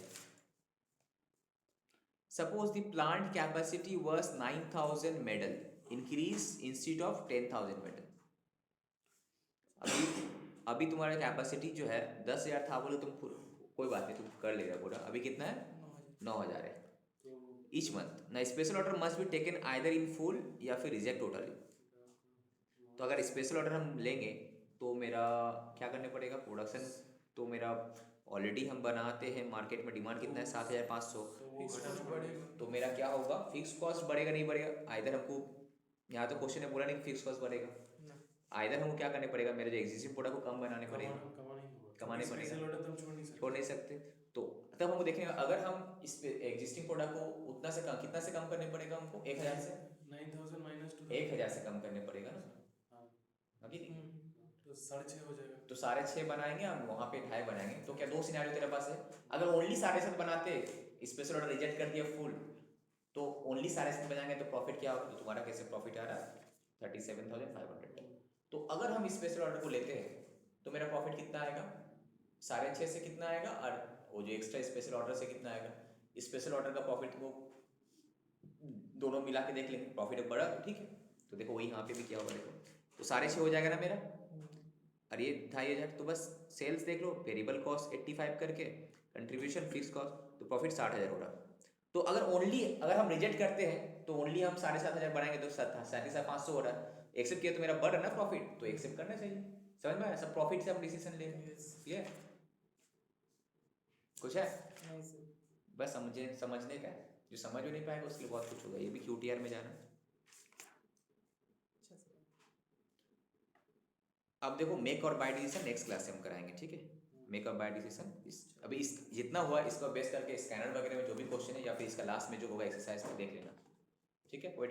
A: suppose the plant capacity was 9,000 medal, increase instead of 10,000 medal. अभी तुम्हारा कैपेसिटी जो है 10,000 था, बोले तुम कोई बात नहीं तुम कर लेगा पूरा, अभी कितना है 9,000 है ईच मंथ ना। Special order must be taken either in full या फिर रिजेक्ट टोटली। तो अगर स्पेशल ऑर्डर हम लेंगे तो मेरा क्या करने पड़ेगा, प्रोडक्शन तो मेरा ऑलरेडी हम बनाते हैं, मार्केट में डिमांड कितना है 7,500, तो मेरा क्या होगा फिक्स कॉस्ट बढ़ेगा नहीं बढ़ेगा, आइदर हमको, यहाँ तो क्वेश्चन ने बोला नहीं फिक्स कॉस्ट बढ़ेगा, आइदर हमको क्या करने पड़ेगा, मेरे जो एग्जिस्टिंग प्रोडक्ट को कम बनाने पड़ेगा, कमाने पड़ेगा, छोड़ नहीं सकते। तो तब हमको देखेंगे अगर हम इस एग्जिस्टिंग प्रोडक्ट को उतना से कम, कितना से कम करने पड़ेगा हमको 1,000 से,
C: 9,000 माइनस
A: 1,000 से कम करने पड़ेगा ना, अभी
C: तो 6.5 हो जाएगा,
A: तो 6.5 बनाएंगे हम, वहाँ पे 2.5 बनाएंगे, तो क्या दो सिनेरियो तेरे पास है। अगर ओनली 7.5 बनाते, स्पेशल ऑर्डर रिजेक्ट कर दिया फुल, तो ओनली 7.5 बनाएंगे तो प्रॉफिट क्या होगा, तो तुम्हारा कैसे प्रॉफिट आ रहा है 37,500। तो अगर हम स्पेशल ऑर्डर को लेते हैं तो मेरा प्रॉफिट कितना आएगा 6.5 से कितना आएगा, और वो जो एक्स्ट्रा स्पेशल ऑर्डर से कितना आएगा, स्पेशल ऑर्डर का प्रॉफिट को दोनों मिला के देख लेंगे, प्रॉफिट बढ़ा तो ठीक है। तो देखो वही यहाँ पे भी क्या होगा, देखो तो 6.5 हो जाएगा ना मेरा, और ये 2,500, तो बस सेल्स देख लो, वेरिएबल कॉस्ट 85 करके कंट्रीब्यूशन फिक्स कॉस्ट, तो प्रॉफिट 60,000 हो रहा। तो अगर हम रिजेक्ट करते हैं तो ओनली हम 7,500 बनाएंगे तो 37,500 हो रहा है, एक्सेप्ट किया तो मेरा बढ़ रहा ना प्रॉफिट, तो एक्सेप्ट करना चाहिए। समझ में आया, सब प्रॉफिट से हम डिसीजन ले रहे हैं, क्लियर कुछ है बस समझने का है, जो समझ में नहीं पाएगा उसके लिए बहुत कुछ होगा, ये भी QTR में जाना। अब देखो मेक और बाय डिसीजन नेक्स्ट क्लास से हम कराएंगे, ठीक है। मेकअप बाय डिसीजन इस अभी इस जितना हुआ इसको बेस करके स्कैनर वगैरह में जो भी क्वेश्चन है या फिर इसका लास्ट में जो होगा एक्सरसाइज में देख लेना, ठीक है। कोई